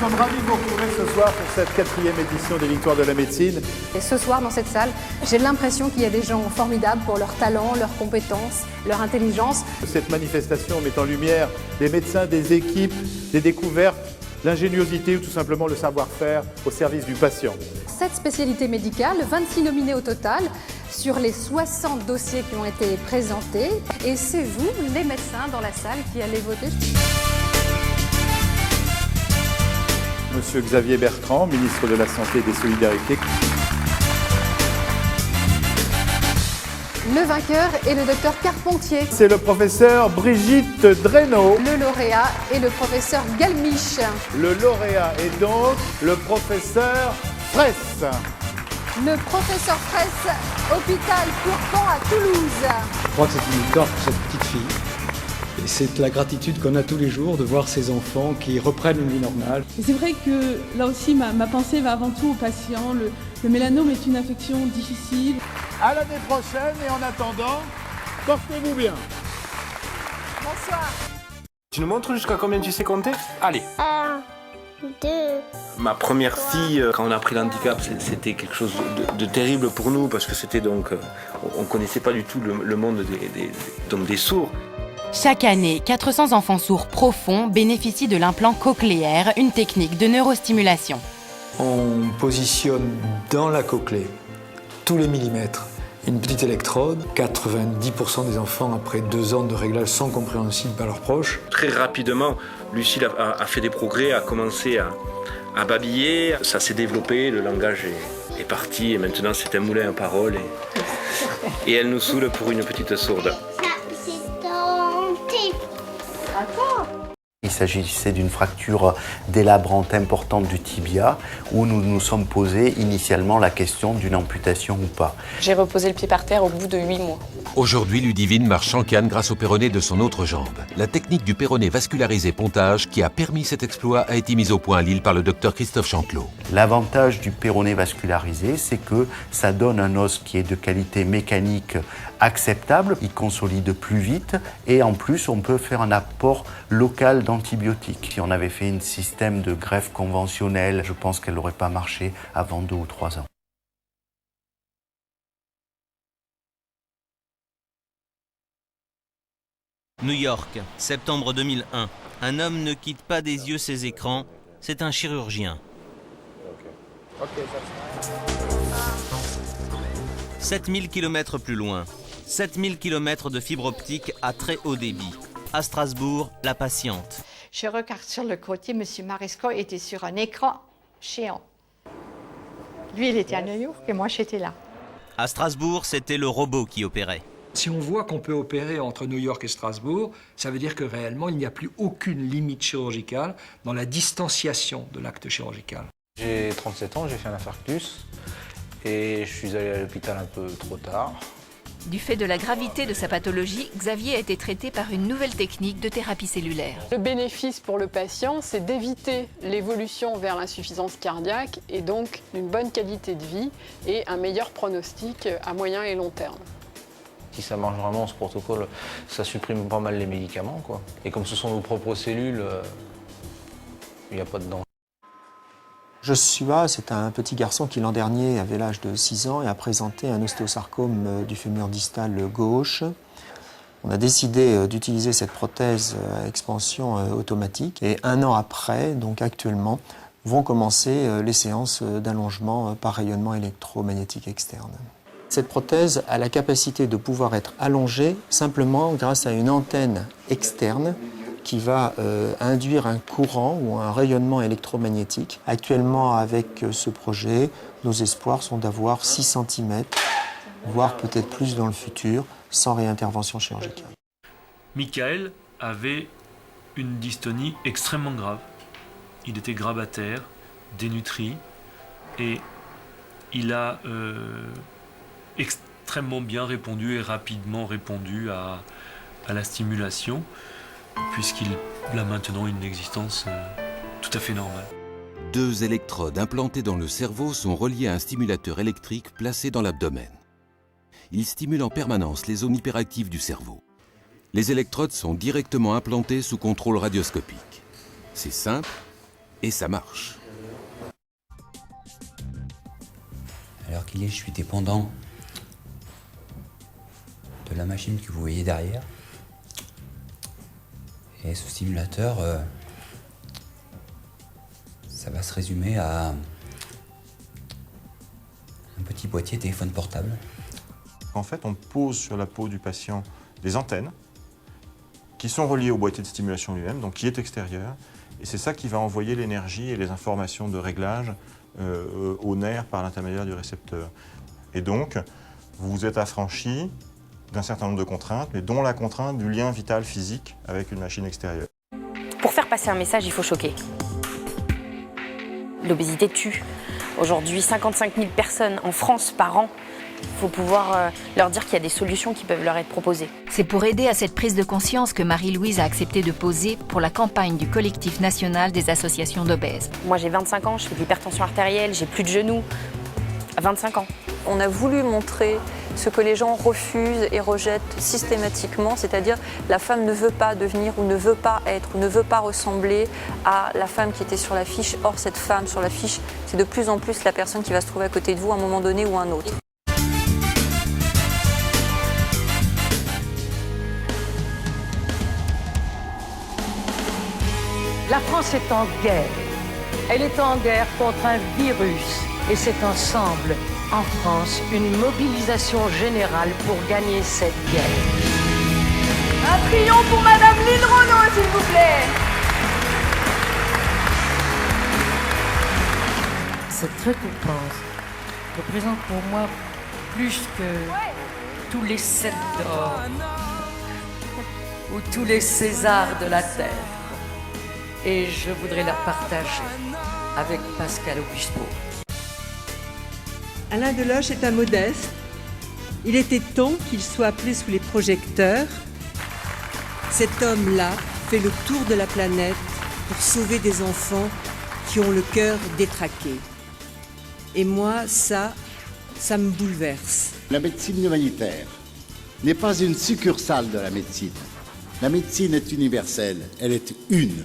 sommes ravis de vous retrouver ce soir pour cette 4e édition des Victoires de la médecine. Et ce soir, dans cette salle, j'ai l'impression qu'il y a des gens formidables pour leur talent, leurs compétences, leur intelligence. Cette manifestation met en lumière des médecins, des équipes, des découvertes, l'ingéniosité ou tout simplement le savoir-faire au service du patient. 7 spécialités médicales, 26 nominés au total, sur les 60 dossiers qui ont été présentés. Et c'est vous, les médecins dans la salle, qui allez voter. Monsieur Xavier Bertrand, ministre de la Santé et des Solidarités. Le vainqueur est le docteur Carpentier. C'est le professeur Brigitte Dresneau. Le lauréat est le professeur Galmiche. Le lauréat est donc le professeur Fraisse. Le professeur Fraisse, hôpital Tourpan à Toulouse. Je crois que c'est une victoire pour cette petite fille. Et c'est la gratitude qu'on a tous les jours de voir ces enfants qui reprennent une vie normale. C'est vrai que là aussi, ma pensée va avant tout aux patients. Le mélanome est une affection difficile. À l'année prochaine et en attendant, portez-vous bien. Bonsoir. Tu nous montres jusqu'à combien tu sais compter? Allez. 1, 2. Ma première fille, quand on a pris l'handicap, c'était quelque chose de terrible pour nous parce que c'était donc, on connaissait pas du tout le monde des sourds. Chaque année, 400 enfants sourds profonds bénéficient de l'implant cochléaire, une technique de neurostimulation. On positionne dans la cochlée, tous les millimètres, une petite électrode. 90% des enfants, après 2 ans de réglage, sont compréhensibles par leurs proches. Très rapidement, Lucille a fait des progrès, a commencé à babiller. Ça s'est développé, le langage est parti et maintenant c'est un moulin à paroles et elle nous saoule pour une petite sourde. Il s'agissait d'une fracture délabrante importante du tibia où nous nous sommes posé initialement la question d'une amputation ou pas. J'ai reposé le pied par terre au bout de 8 mois. Aujourd'hui, Ludivine marche en canne grâce au péroné de son autre jambe. La technique du péroné vascularisé pontage qui a permis cet exploit a été mise au point à Lille par le docteur Christophe Chantelot. L'avantage du péroné vascularisé, c'est que ça donne un os qui est de qualité mécanique acceptable, il consolide plus vite et en plus on peut faire un apport local d'antibiotiques. Si on avait fait un système de greffe conventionnelle, je pense qu'elle n'aurait pas marché avant 2 ou 3 ans. New York, septembre 2001. Un homme ne quitte pas des yeux ses écrans, c'est un chirurgien. 7000 km plus loin, 7000 km de fibre optique à très haut débit. À Strasbourg, la patiente. Je regarde sur le côté, M. Maresco était sur un écran géant. Lui, il était à New York et moi, j'étais là. À Strasbourg, c'était le robot qui opérait. Si on voit qu'on peut opérer entre New York et Strasbourg, ça veut dire que réellement, il n'y a plus aucune limite chirurgicale dans la distanciation de l'acte chirurgical. J'ai 37 ans, j'ai fait un infarctus et je suis allé à l'hôpital un peu trop tard. Du fait de la gravité de sa pathologie, Xavier a été traité par une nouvelle technique de thérapie cellulaire. Le bénéfice pour le patient, c'est d'éviter l'évolution vers l'insuffisance cardiaque et donc une bonne qualité de vie et un meilleur pronostic à moyen et long terme. Si ça marche vraiment, ce protocole, ça supprime pas mal les médicaments, quoi. Et comme ce sont nos propres cellules, il n'y a pas de danger. Joshua, c'est un petit garçon qui l'an dernier avait l'âge de 6 ans et a présenté un ostéosarcome du fémur distal gauche. On a décidé d'utiliser cette prothèse à expansion automatique et 1 an après, donc actuellement, vont commencer les séances d'allongement par rayonnement électromagnétique externe. Cette prothèse a la capacité de pouvoir être allongée simplement grâce à une antenne externe qui va induire un courant ou un rayonnement électromagnétique. Actuellement, avec ce projet, nos espoirs sont d'avoir 6 cm, voire peut-être plus dans le futur, sans réintervention chirurgicale. Michael avait une dystonie extrêmement grave. Il était grabataire, dénutri, et il a extrêmement bien répondu et rapidement répondu à la stimulation, puisqu'il a maintenant une existence tout à fait normale. 2 électrodes implantées dans le cerveau sont reliées à un stimulateur électrique placé dans l'abdomen. Il stimule en permanence les zones hyperactives du cerveau. Les électrodes sont directement implantées sous contrôle radioscopique. C'est simple, Et ça marche. Alors qu'il est, je suis dépendant de la machine que vous voyez derrière. Et ce stimulateur, ça va se résumer à un petit boîtier téléphone portable. En fait, on pose sur la peau du patient des antennes qui sont reliées au boîtier de stimulation lui-même, donc qui est extérieur. Et c'est ça qui va envoyer l'énergie et les informations de réglage au nerf par l'intermédiaire du récepteur. Et donc, vous vous êtes affranchi d'un certain nombre de contraintes, mais dont la contrainte du lien vital physique avec une machine extérieure. Pour faire passer un message, il faut choquer. L'obésité tue. Aujourd'hui, 55 000 personnes en France par an. Il faut pouvoir leur dire qu'il y a des solutions qui peuvent leur être proposées. C'est pour aider à cette prise de conscience que Marie-Louise a accepté de poser pour la campagne du collectif national des associations d'obèses. Moi, j'ai 25 ans, je fais de l'hypertension artérielle, j'ai plus de genoux. À 25 ans. On a voulu montrer ce que les gens refusent et rejettent systématiquement, c'est-à-dire la femme ne veut pas devenir ou ne veut pas être ou ne veut pas ressembler à la femme qui était sur l'affiche. Or, cette femme sur l'affiche, c'est de plus en plus la personne qui va se trouver à côté de vous à un moment donné ou à un autre. La France est en guerre. Elle est en guerre contre un virus. Et c'est ensemble, en France, une mobilisation générale pour gagner cette guerre. Un triomphe pour Madame Lynn Renault, s'il vous plaît. Cette récompense représente pour moi plus que tous les 7 d'or ou tous les Césars de la Terre. Et je voudrais la partager avec Pascal Obispo. Alain Deloche est un modeste. Il était temps qu'il soit appelé sous les projecteurs. Cet homme-là fait le tour de la planète pour sauver des enfants qui ont le cœur détraqué. Et moi, ça me bouleverse. La médecine humanitaire n'est pas une succursale de la médecine. La médecine est universelle, elle est une.